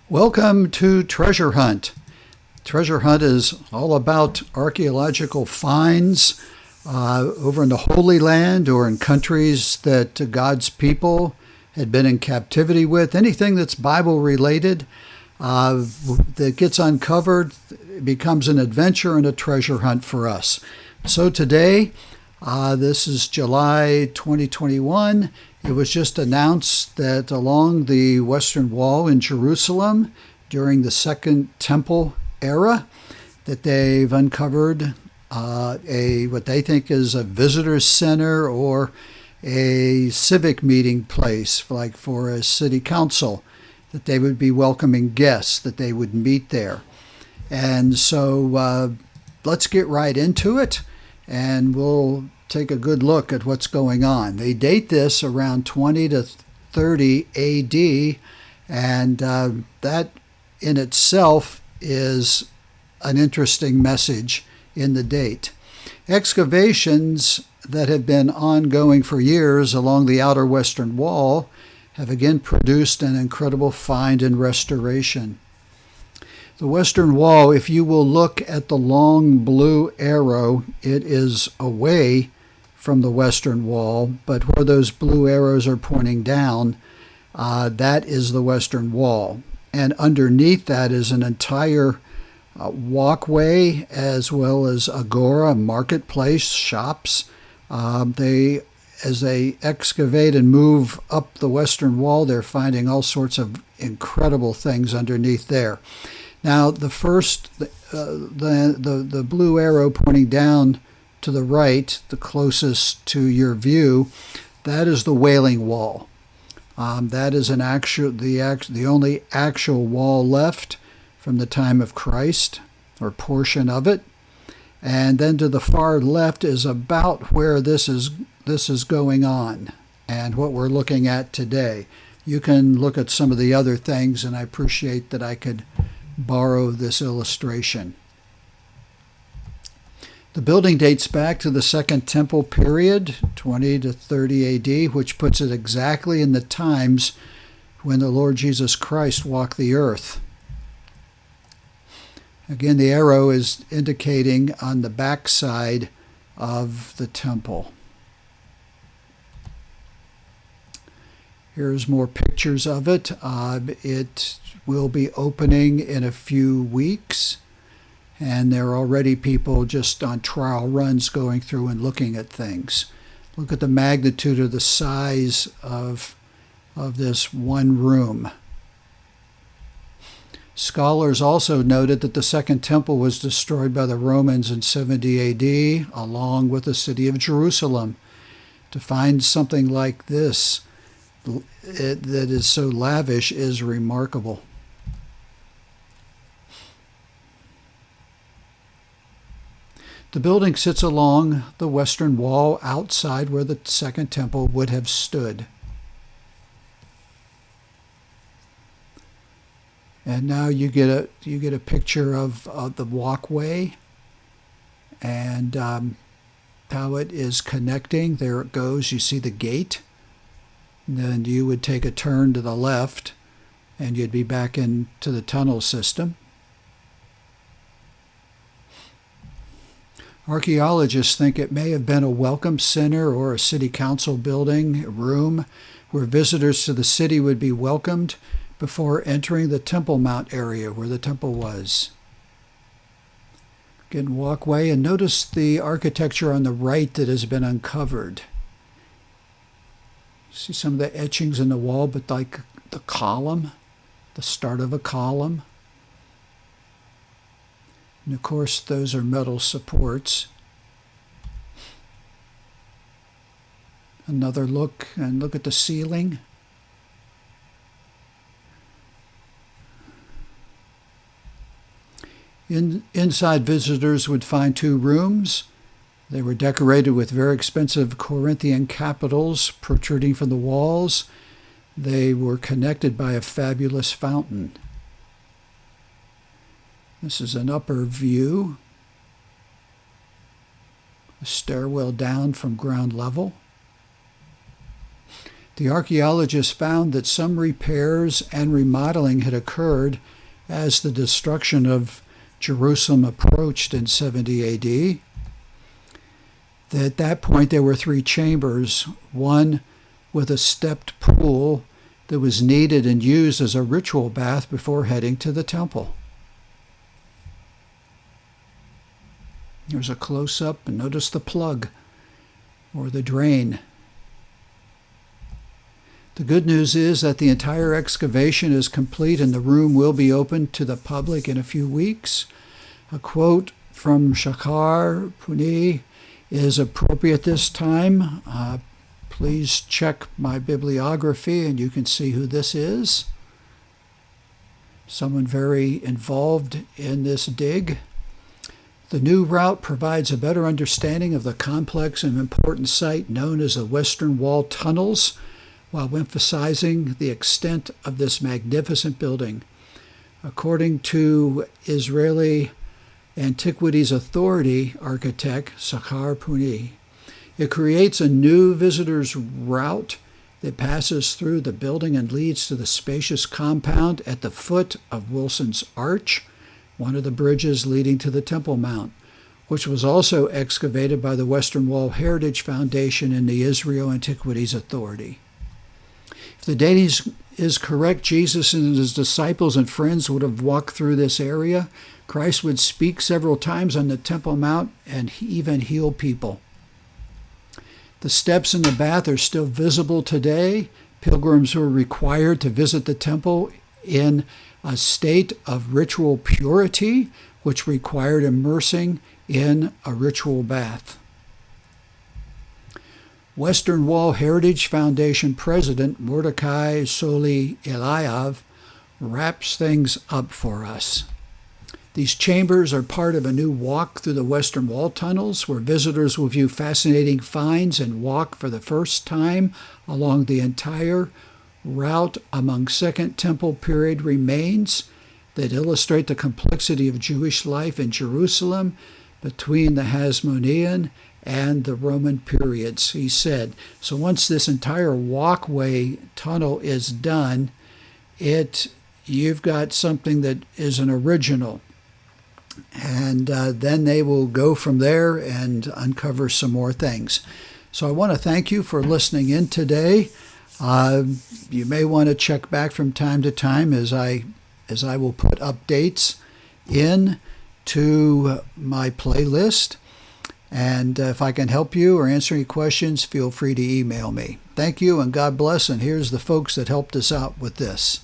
Welcome to Treasure Hunt. Treasure Hunt is all about archaeological finds over in the Holy Land or in countries that God's people had been in captivity with. Anything that's Bible related that gets uncovered becomes an adventure and a treasure hunt for us. So today, this is July 2021. It was just announced that along the Western Wall in Jerusalem during the Second Temple era, that they've uncovered what they think is a visitor center or a civic meeting place, like for a city council, that they would be welcoming guests, that they would meet there. And so let's get right into it, and we'll take a good look at what's going on. They date this around 20 to 30 AD, and that in itself is an interesting message in the date. Excavations that have been ongoing for years along the outer Western Wall have again produced an incredible find and restoration. The Western Wall, if you will look at the long blue arrow, it is away from the Western Wall, but where those blue arrows are pointing down, that is the Western Wall. And underneath that is an entire walkway, as well as agora, marketplace, shops. As they excavate and move up the Western Wall, they're finding all sorts of incredible things underneath there. Now, the blue arrow pointing down to the right, the closest to your view, that is the Wailing Wall. That is the only actual wall left from the time of Christ, or portion of it. And then to the far left is about where this is going on and what we're looking at today. You can look at some of the other things, and I appreciate that I could borrow this illustration. The building dates back to the Second Temple period, 20 to 30 AD, which puts it exactly in the times when the Lord Jesus Christ walked the earth. Again, the arrow is indicating on the back side of the temple. Here's more pictures of it. It will be opening in a few weeks. And there are already people just on trial runs going through and looking at things. Look at the magnitude of the size of this one room. Scholars also noted that the Second Temple was destroyed by the Romans in 70 AD, along with the city of Jerusalem. To find something like this that is so lavish is remarkable. The building sits along the Western Wall outside where the Second Temple would have stood. And now you get a picture of the walkway and how it is connecting. There it goes. You see the gate. And then you would take a turn to the left and you'd be back into the tunnel system. Archaeologists think it may have been a welcome center or a city council building, a room where visitors to the city would be welcomed before entering the Temple Mount area where the temple was. Again, walkway, and notice the architecture on the right that has been uncovered. See some of the etchings in the wall, but like the column, the start of a column. And of course, those are metal supports. Another look, and look at the ceiling. Inside, visitors would find two rooms. They were decorated with very expensive Corinthian capitals protruding from the walls. They were connected by a fabulous fountain. This is an upper view, a stairwell down from ground level. The archaeologists found that some repairs and remodeling had occurred as the destruction of Jerusalem approached in 70 AD. At that point, there were 3 chambers, one with a stepped pool that was needed and used as a ritual bath before heading to the temple. Here's a close-up, and notice the plug or the drain. The good news is that the entire excavation is complete and the room will be open to the public in a few weeks. A quote from Shachar Puni is appropriate this time. Please check my bibliography and you can see who this is. Someone very involved in this dig. The new route provides a better understanding of the complex and important site known as the Western Wall tunnels, while emphasizing the extent of this magnificent building. According to Israeli Antiquities Authority architect Shachar Puni, it creates a new visitor's route that passes through the building and leads to the spacious compound at the foot of Wilson's Arch, one of the bridges leading to the Temple Mount, which was also excavated by the Western Wall Heritage Foundation and the Israel Antiquities Authority. If the dating is correct, Jesus and his disciples and friends would have walked through this area. Christ would speak several times on the Temple Mount and even heal people. The steps in the bath are still visible today. Pilgrims were required to visit the temple in a state of ritual purity, which required immersing in a ritual bath. Western Wall Heritage Foundation President Mordecai Soli Eliav wraps things up for us. These chambers are part of a new walk through the Western Wall tunnels, where visitors will view fascinating finds and walk for the first time along the entire route among Second Temple period remains that illustrate the complexity of Jewish life in Jerusalem between the Hasmonean and the Roman periods, he said. So once this entire walkway tunnel is done, you've got something that is an original. And then they will go from there and uncover some more things. So I want to thank you for listening in today. You may want to check back from time to time as I will put updates in to my playlist. And if I can help you or answer any questions, feel free to email me. Thank you and God bless. And here's the folks that helped us out with this.